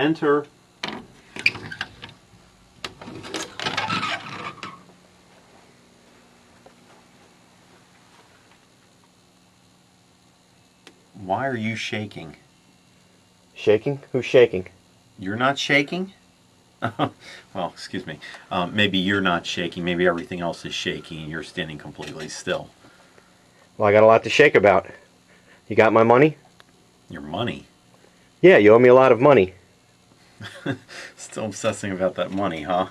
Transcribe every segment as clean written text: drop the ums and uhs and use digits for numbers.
Enter. Why are you shaking? Shaking? Who's shaking? You're not shaking? Well, excuse me. Maybe you're not shaking. Maybe everything else is shaking and you're standing completely still. Well, I got a lot to shake about. You got my money? Your money? Yeah, you owe me a lot of money. Still obsessing about that money, huh?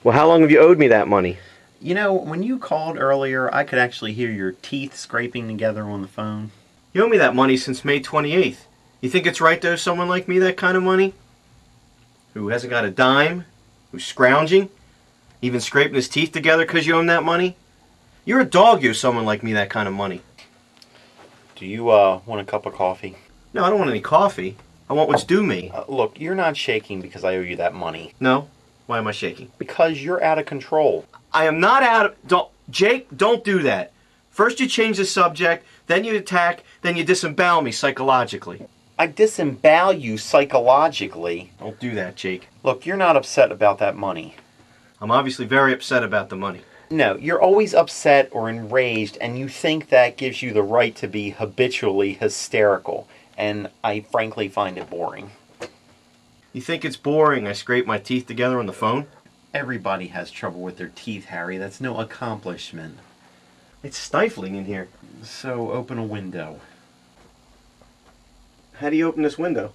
Well, how long have you owed me that money? You know, when you called earlier, I could actually hear your teeth scraping together on the phone. You owe me that money since May 28th. You think it's right to owe someone like me that kind of money? Who hasn't got a dime? Who's scrounging? Even scraping his teeth together because you owe him that money? You're a dog, you owe someone like me that kind of money. Do you want a cup of coffee? No, I don't want any coffee. I want what's due me. Look, you're not shaking because I owe you that money. No? Why am I shaking? Because you're out of control. I am not out of... Jake, don't do that. First you change the subject, then you attack, then you disembowel me psychologically. I disembowel you psychologically. Don't do that, Jake. Look, you're not upset about that money. I'm obviously very upset about the money. No, you're always upset or enraged, and you think that gives you the right to be habitually hysterical. And I frankly find it boring. You think it's boring I scrape my teeth together on the phone? Everybody has trouble with their teeth, Harry. That's no accomplishment. It's stifling in here. So open a window. How do you open this window?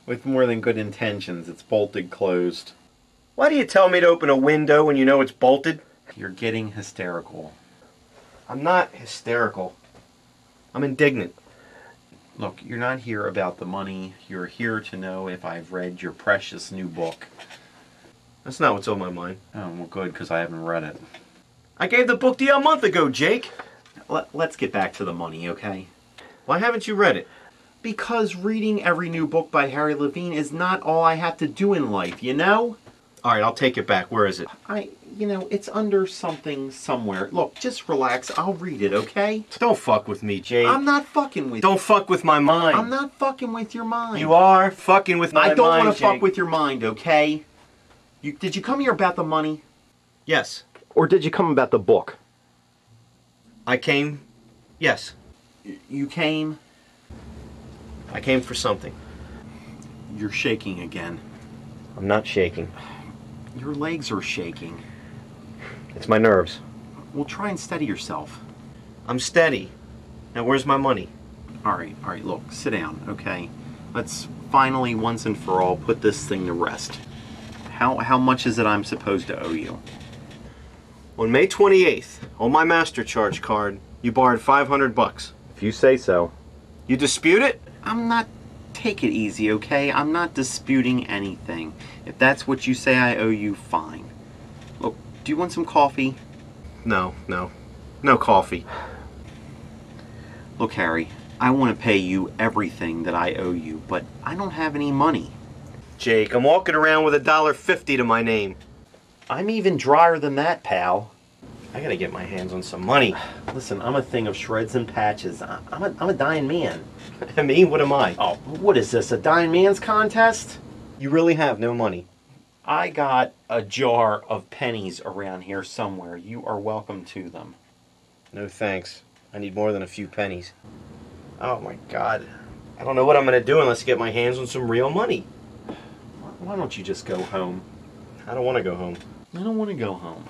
With more than good intentions, it's bolted closed. Why do you tell me to open a window when you know it's bolted? You're getting hysterical. I'm not hysterical. I'm indignant. Look, you're not here about the money. You're here to know if I've read your precious new book. That's not what's on my mind. Oh, well, good, because I haven't read it. I gave the book to you a month ago, Jake. Let's get back to the money, okay? Why haven't you read it? Because reading every new book by Harry Levine is not all I have to do in life, you know? All right, I'll take it back. Where is it? It's under something somewhere. Look, just relax. I'll read it, okay? Don't fuck with me, Jake. I'm not fucking with you. Don't fuck with my mind. I'm not fucking with your mind. You are fucking with my mind, I don't want to Jake. fuck with your mind, okay? Did you come here about the money? Yes. Or did you come about the book? I came... Yes. You came? I came for something. You're shaking again. I'm not shaking. Your legs are shaking. It's my nerves. Well, try and steady yourself. I'm steady. Now where's my money? All right, look, sit down, okay? Let's finally, once and for all, put this thing to rest. How much is it I'm supposed to owe you? On May 28th, on my master charge card, you borrowed $500. If you say so. You dispute it? I'm not... Take it easy, okay? I'm not disputing anything. If that's what you say I owe you, fine. Look, do you want some coffee? No. No coffee. Look, Harry, I want to pay you everything that I owe you, but I don't have any money. Jake, I'm walking around with $1.50 to my name. I'm even drier than that, pal. I gotta get my hands on some money. Listen, I'm a thing of shreds and patches. I'm a dying man. I mean, what am I? Oh, what is this, a dying man's contest? You really have no money. I got a jar of pennies around here somewhere. You are welcome to them. No thanks. I need more than a few pennies. Oh my God. I don't know what I'm gonna do unless I get my hands on some real money. Why don't you just go home? I don't want to go home. I don't want to go home.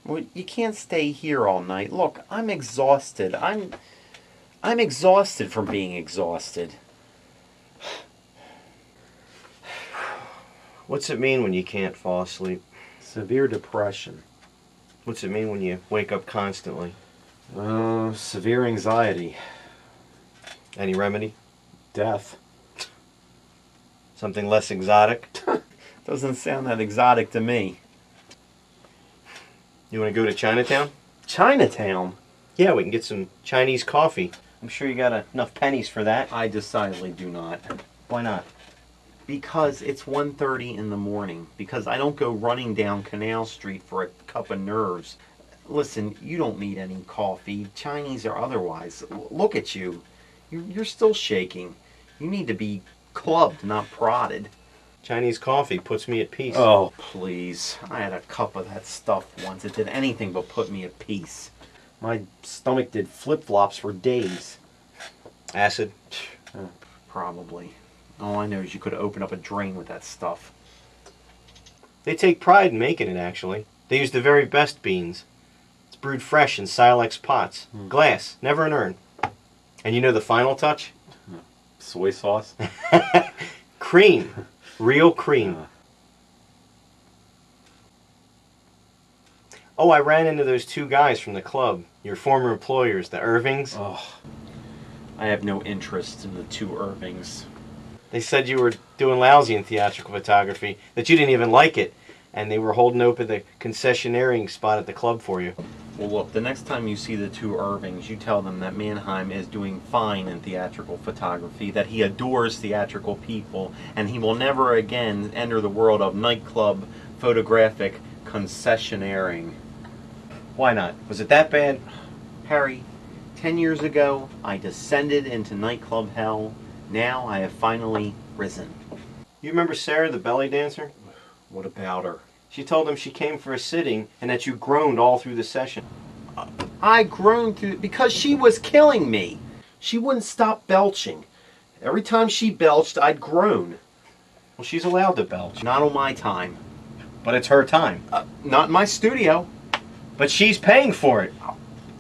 Well, you can't stay here all night. Look, I'm exhausted. I'm exhausted from being exhausted. What's it mean when you can't fall asleep? Severe depression. What's it mean when you wake up constantly? Severe anxiety. Any remedy? Death. Something less exotic? Doesn't sound that exotic to me. You want to go to Chinatown? Chinatown? Yeah, we can get some Chinese coffee. I'm sure you got enough pennies for that. I decidedly do not. Why not? Because it's 1:30 in the morning. Because I don't go running down Canal Street for a cup of nerves. Listen, you don't need any coffee, Chinese or otherwise. Look at you. You're still shaking. You need to be clubbed, not prodded. Chinese coffee puts me at peace. Oh, please. I had a cup of that stuff once. It did anything but put me at peace. My stomach did flip-flops for days. Acid? Probably. All I know is you could open up a drain with that stuff. They take pride in making it, actually. They use the very best beans. It's brewed fresh in Silex pots. Glass, never an urn. And you know the final touch? Soy sauce? Cream. Real cream. Oh, I ran into those two guys from the club. Your former employers, the Irvings. Oh, I have no interest in the two Irvings. They said you were doing lousy in theatrical photography, that you didn't even like it, and they were holding open the concessionaire spot at the club for you. Well, look, the next time you see the two Irvings, you tell them that Manheim is doing fine in theatrical photography, that he adores theatrical people, and he will never again enter the world of nightclub photographic concessionaire. Why not? Was it that bad? Harry, 10 years ago, I descended into nightclub hell. Now I have finally risen. You remember Sarah, the belly dancer? What about her? She told him she came for a sitting and that you groaned all through the session. I groaned through because she was killing me. She wouldn't stop belching. Every time she belched, I'd groan. Well, she's allowed to belch. Not on my time. But it's her time. Not in my studio. But she's paying for it.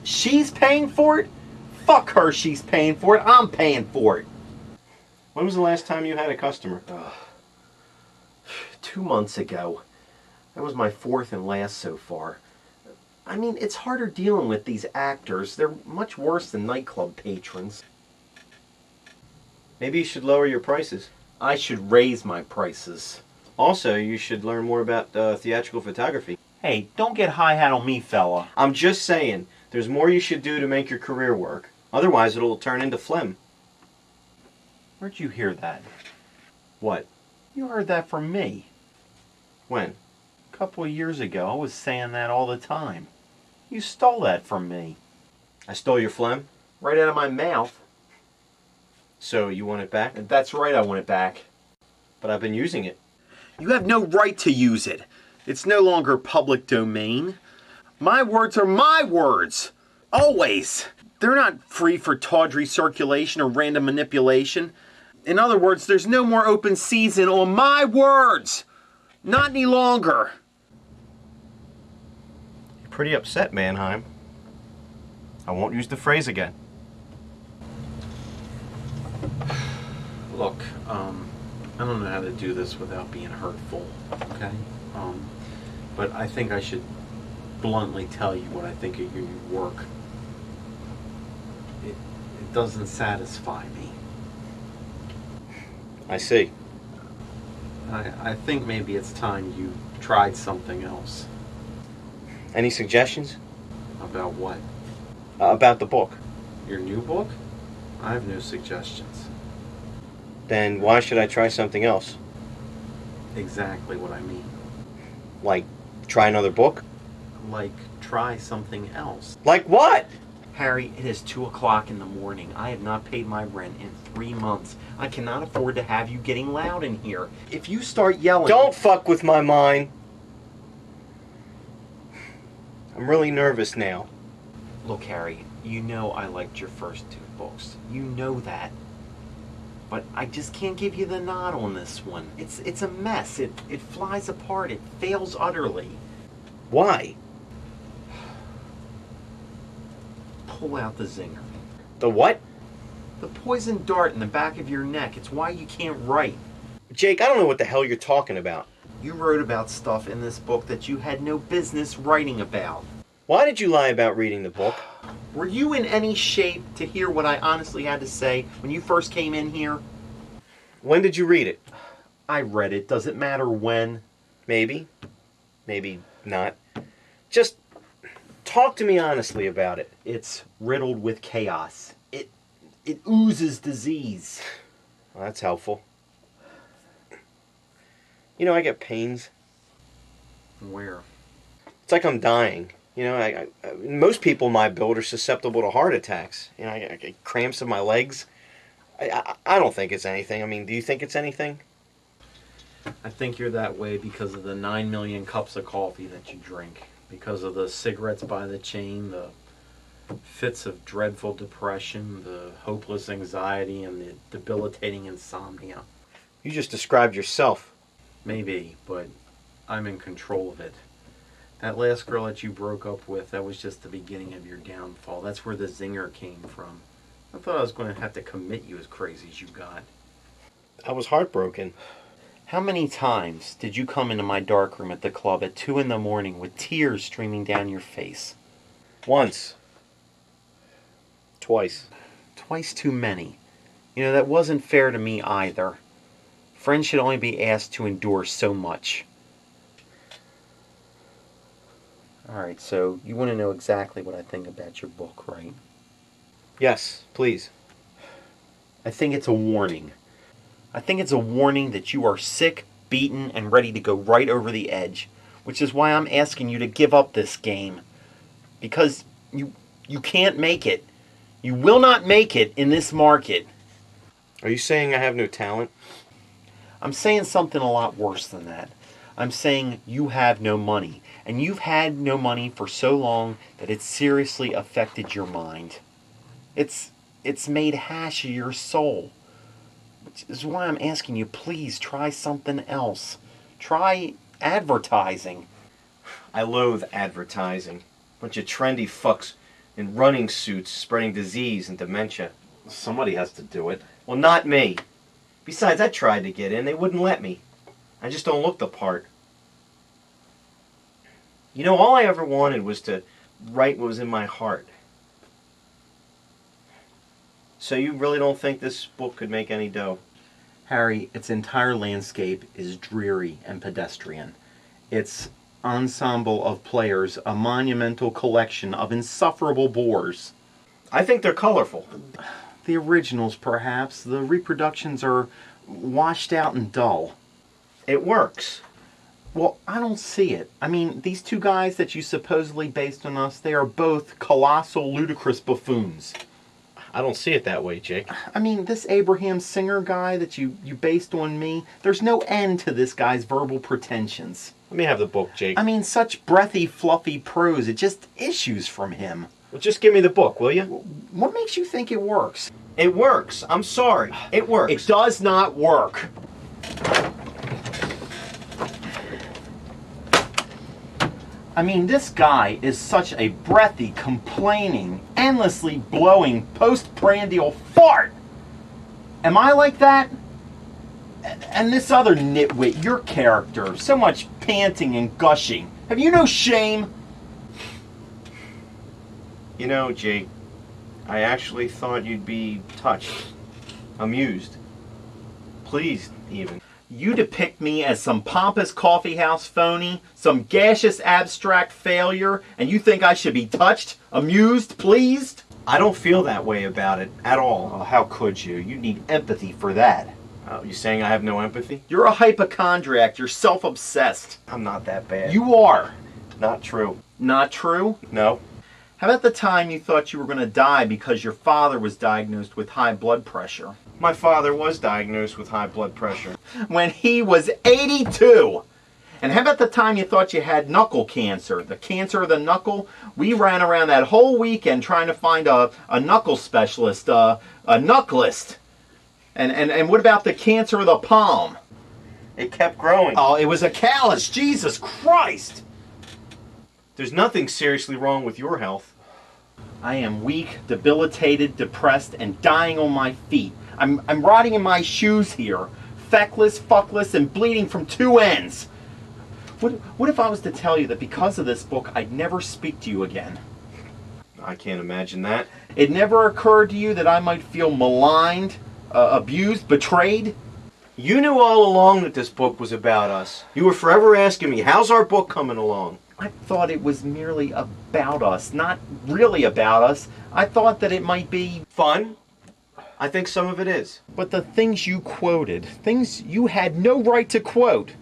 She's paying for it? Fuck her, she's paying for it. I'm paying for it. When was the last time you had a customer? 2 months ago. That was my fourth and last so far. I mean, it's harder dealing with these actors. They're much worse than nightclub patrons. Maybe you should lower your prices. I should raise my prices. Also, you should learn more about theatrical photography. Hey, don't get high-hat on me, fella. I'm just saying, there's more you should do to make your career work. Otherwise, it'll turn into phlegm. Where'd you hear that? What? You heard that from me. When? A couple of years ago, I was saying that all the time. You stole that from me. I stole your phlegm? Right out of my mouth. So, you want it back? That's right, I want it back. But I've been using it. You have no right to use it. It's no longer public domain. My words are my words. Always. They're not free for tawdry circulation or random manipulation. In other words, there's no more open season on my words. Not any longer. You're pretty upset, Manheim. I won't use the phrase again. Look, I don't know how to do this without being hurtful, okay? But I think I should bluntly tell you what I think of your new work. It doesn't satisfy me. I see. I think maybe it's time you tried something else. Any suggestions? About what? About the book. Your new book? I have no suggestions. Then why should I try something else? Exactly what I mean. Like, try another book? Like, try something else. Like what? Harry, it is 2 o'clock in the morning. I have not paid my rent in 3 months. I cannot afford to have you getting loud in here. If you start yelling... Don't fuck with my mind. I'm really nervous now. Look, Harry, you know I liked your first 2 books. You know that. But I just can't give you the nod on this one. It's a mess. It flies apart. It fails utterly. Why? Pull out the zinger. The what? The poison dart in the back of your neck. It's why you can't write. Jake, I don't know what the hell you're talking about. You wrote about stuff in this book that you had no business writing about. Why did you lie about reading the book? Were you in any shape to hear what I honestly had to say when you first came in here? When did you read it? I read it. Does it matter when? Maybe. Maybe not. Just talk to me honestly about it. It's riddled with chaos. It oozes disease. Well, that's helpful. You know, I get pains. Where? It's like I'm dying. You know, most people in my build are susceptible to heart attacks. You know, I get cramps in my legs. I don't think it's anything. I mean, do you think it's anything? I think you're that way because of the 9 million cups of coffee that you drink, because of the cigarettes by the chain, the fits of dreadful depression, the hopeless anxiety, and the debilitating insomnia. You just described yourself. Maybe, but I'm in control of it. That last girl that you broke up with, that was just the beginning of your downfall. That's where the zinger came from. I thought I was going to have to commit you as crazy as you got. I was heartbroken. How many times did you come into my darkroom at the club at 2 in the morning with tears streaming down your face? Once. Twice. Twice too many. You know, that wasn't fair to me either. Friends should only be asked to endure so much. Alright, so you want to know exactly what I think about your book, right? Yes, please. I think it's a warning. I think it's a warning that you are sick, beaten, and ready to go right over the edge, which is why I'm asking you to give up this game. Because you can't make it. You will not make it in this market. Are you saying I have no talent? I'm saying something a lot worse than that. I'm saying you have no money. And you've had no money for so long that it's seriously affected your mind. It's made hash of your soul. Which is why I'm asking you, please try something else. Try advertising. I loathe advertising. Bunch of trendy fucks in running suits spreading disease and dementia. Somebody has to do it. Well, not me. Besides, I tried to get in. They wouldn't let me. I just don't look the part. You know, all I ever wanted was to write what was in my heart. So you really don't think this book could make any dough? Harry, its entire landscape is dreary and pedestrian. Its ensemble of players, a monumental collection of insufferable bores. I think they're colorful. The originals, perhaps. The reproductions are washed out and dull. It works. Well, I don't see it. I mean, these two guys that you supposedly based on us, they are both colossal, ludicrous buffoons. I don't see it that way, Jake. I mean, this Abraham Singer guy that you based on me, there's no end to this guy's verbal pretensions. Let me have the book, Jake. I mean, such breathy, fluffy prose, it just issues from him. Well, just give me the book, will you? What makes you think it works? It works. I'm sorry. It works. It does not work. I mean, this guy is such a breathy, complaining, endlessly blowing, postprandial fart. Am I like that? And this other nitwit, your character, so much panting and gushing. Have you no shame? You know, Jake, I actually thought you'd be touched, amused, pleased even. You depict me as some pompous coffeehouse phony, some gaseous abstract failure, and you think I should be touched, amused, pleased? I don't feel that way about it at all. Oh, how could you? You need empathy for that. Oh, you saying I have no empathy? You're a hypochondriac. You're self-obsessed. I'm not that bad. You are. Not true. Not true? No. How about the time you thought you were going to die because your father was diagnosed with high blood pressure? My father was diagnosed with high blood pressure. When he was 82! And how about the time you thought you had knuckle cancer? The cancer of the knuckle? We ran around that whole weekend trying to find a knuckle specialist, a knucklist. And what about the cancer of the palm? It kept growing. Oh, it was a callus. Jesus Christ! There's nothing seriously wrong with your health. I am weak, debilitated, depressed, and dying on my feet. I'm rotting in my shoes here, feckless, fuckless, and bleeding from two ends. What if I was to tell you that because of this book, I'd never speak to you again? I can't imagine that. It never occurred to you that I might feel maligned, abused, betrayed? You knew all along that this book was about us. You were forever asking me, how's our book coming along? I thought it was merely about us, not really about us. I thought that it might be fun. I think some of it is. But the things you quoted, things you had no right to quote.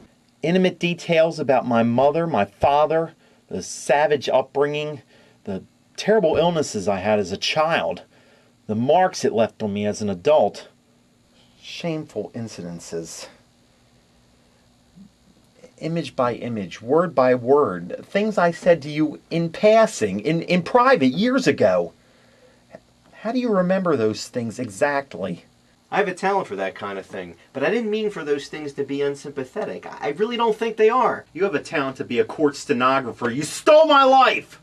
Intimate details about my mother, my father, the savage upbringing, the terrible illnesses I had as a child, the marks it left on me as an adult. Shameful incidences. image by image, word by word, things I said to you in passing, in private, years ago. How do you remember those things exactly? I have a talent for that kind of thing, but I didn't mean for those things to be unsympathetic. I really don't think they are. You have a talent to be a court stenographer. You stole my life!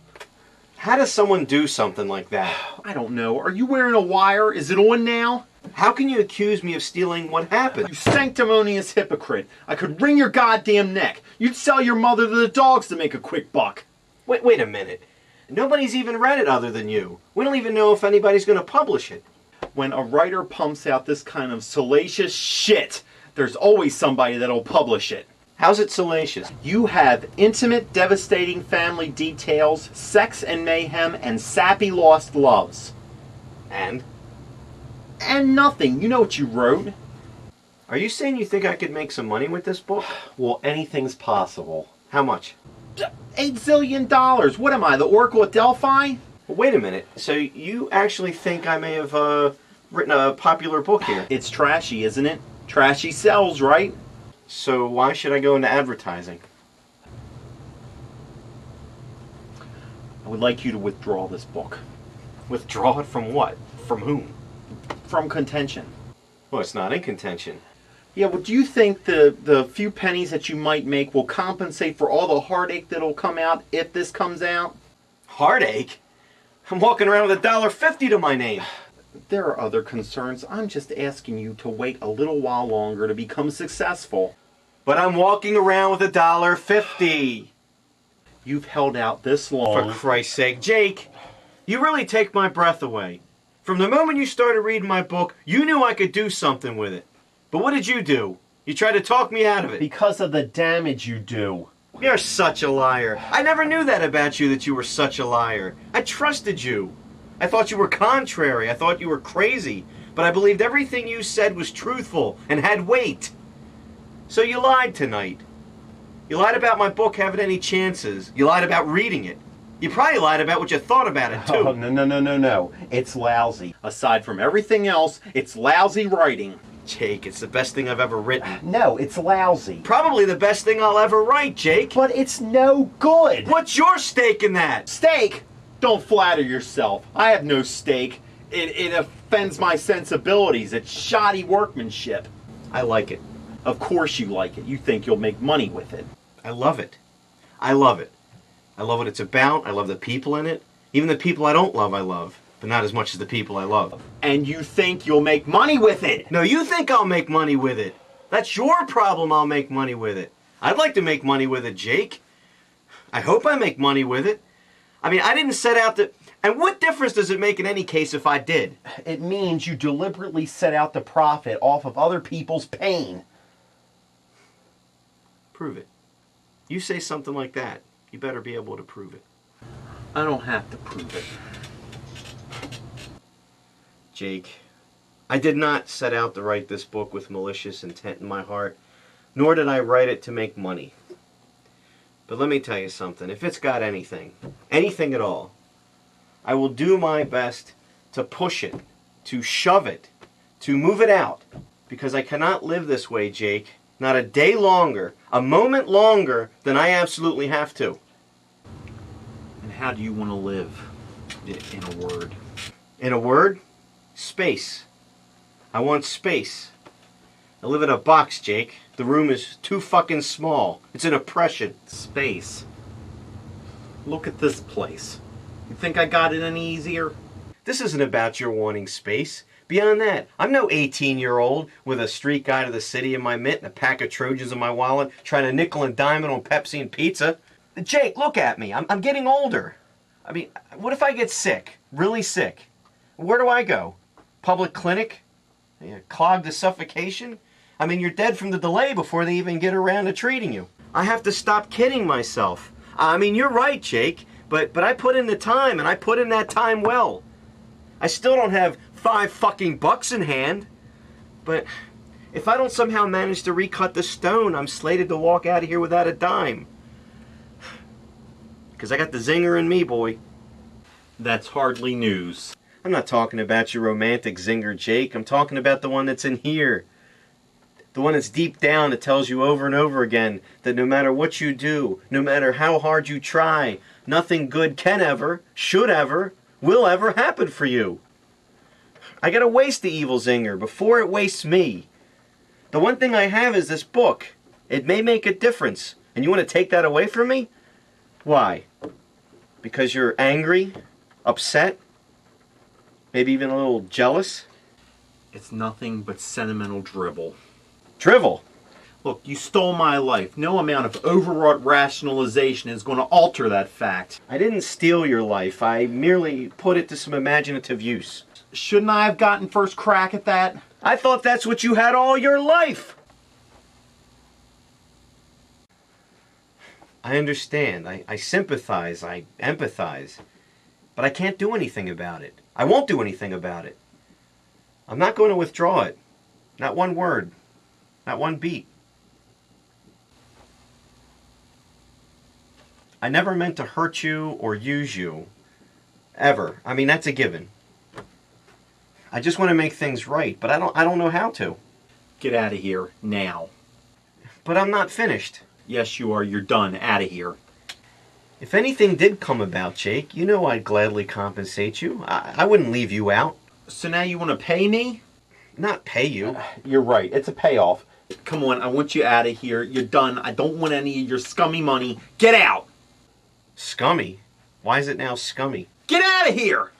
How does someone do something like that? I don't know. Are you wearing a wire? Is it on now? How can you accuse me of stealing what happened? You sanctimonious hypocrite. I could wring your goddamn neck. You'd sell your mother to the dogs to make a quick buck. Wait a minute. Nobody's even read it other than you. We don't even know if anybody's going to publish it. When a writer pumps out this kind of salacious shit, there's always somebody that'll publish it. How's it salacious? You have intimate, devastating family details, sex and mayhem, and sappy lost loves. And nothing. You know what you wrote. Are you saying you think I could make some money with this book? Well, anything's possible. How much? $8 zillion. What am I, the Oracle at Delphi? Well, wait a minute. So you actually think I may have written a popular book here? It's trashy, isn't it? Trashy sells, right? So why should I go into advertising? I would like you to withdraw this book. Withdraw it from what? From whom? From contention. Well, it's not in contention. Yeah, well, do you think the few pennies that you might make will compensate for all the heartache that'll come out if this comes out? Heartache? I'm walking around with $1.50 to my name. There are other concerns. I'm just asking you to wait a little while longer to become successful. But I'm walking around with $1.50. You've held out this long. For Christ's sake, Jake, you really take my breath away. From the moment you started reading my book, you knew I could do something with it. But what did you do? You tried to talk me out of it. Because of the damage you do. You're such a liar. I never knew that about you, that you were such a liar. I trusted you. I thought you were contrary. I thought you were crazy. But I believed everything you said was truthful and had weight. So you lied tonight. You lied about my book having any chances. You lied about reading it. You probably lied about what you thought about it, too. Oh, no. It's lousy. Aside from everything else, it's lousy writing. Jake, it's the best thing I've ever written. No, it's lousy. Probably the best thing I'll ever write, Jake. But it's no good. What's your stake in that? Stake? Don't flatter yourself. I have no stake. It offends my sensibilities. It's shoddy workmanship. I like it. Of course you like it. You think you'll make money with it. I love it. I love it. I love what it's about. I love the people in it. Even the people I don't love, I love. But not as much as the people I love. And you think you'll make money with it? No, you think I'll make money with it. That's your problem. I'll make money with it. I'd like to make money with it, Jake. I hope I make money with it. I mean, I didn't set out to... And what difference does it make in any case if I did? It means you deliberately set out to profit off of other people's pain. Prove it. You say something like that, you better be able to prove it. I don't have to prove it. Jake, I did not set out to write this book with malicious intent in my heart, nor did I write it to make money. But let me tell you something. If it's got anything at all, I will do my best to push it, to shove it, to move it out. Because I cannot live this way, Jake. Not a day longer, a moment longer than I absolutely have to. And how do you want to live? In a word. In a word? Space. I want space. I live in a box, Jake. The room is too fucking small. It's an oppression. Space. Look at this place. You think I got it any easier? This isn't about your wanting space. Beyond that, I'm no 18-year-old with a street guide of the city in my mitt and a pack of Trojans in my wallet trying to nickel and dime it on Pepsi and pizza. Jake, look at me. I'm getting older. I mean, what if I get sick? Really sick? Where do I go? Public clinic? Clogged to suffocation? I mean, you're dead from the delay before they even get around to treating you. I have to stop kidding myself. I mean, you're right, Jake, but I put in the time, and I put in that time well. I still don't have $5 in hand, but if I don't somehow manage to recut the stone, I'm slated to walk out of here without a dime. Because I got the zinger in me, boy. That's hardly news. I'm not talking about your romantic zinger, Jake. I'm talking about the one that's in here. The one that's deep down that tells you over and over again that no matter what you do, no matter how hard you try, nothing good can ever, should ever, will ever happen for you. I gotta waste the evil zinger before it wastes me. The one thing I have is this book. It may make a difference. And you want to take that away from me? Why? Because you're angry, upset, maybe even a little jealous? It's nothing but sentimental dribble. Drivel? Look, you stole my life. No amount of overwrought rationalization is going to alter that fact. I didn't steal your life. I merely put it to some imaginative use. Shouldn't I have gotten first crack at that? I thought that's what you had all your life. I understand. I sympathize. I empathize. But I can't do anything about it. I won't do anything about it. I'm not going to withdraw it. Not one word. Not one beat. I never meant to hurt you or use you. Ever. I mean, that's a given. I just want to make things right, but I don't know how to. Get out of here, now. But I'm not finished. Yes, you are. You're done. Out of here. If anything did come about, Jake, you know I'd gladly compensate you. I wouldn't leave you out. So now you want to pay me? Not pay you. You're right. It's a payoff. Come on, I want you out of here. You're done. I don't want any of your scummy money. Get out! Scummy? Why is it now scummy? Get out of here!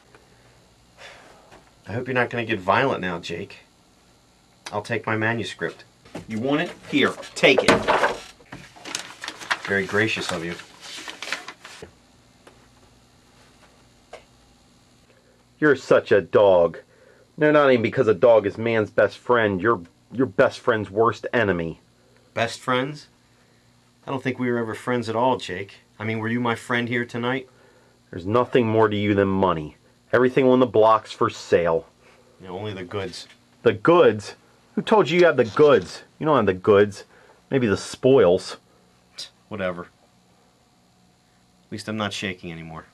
I hope you're not going to get violent now, Jake. I'll take my manuscript. You want it? Here, take it. Very gracious of you. You're such a dog. No, not even because a dog is man's best friend. You're your best friend's worst enemy. Best friends? I don't think we were ever friends at all, Jake. I mean, were you my friend here tonight? There's nothing more to you than money. Everything on the block's for sale. Yeah, only the goods. The goods? Who told you you have the goods? You don't have the goods. Maybe the spoils. Whatever. At least I'm not shaking anymore.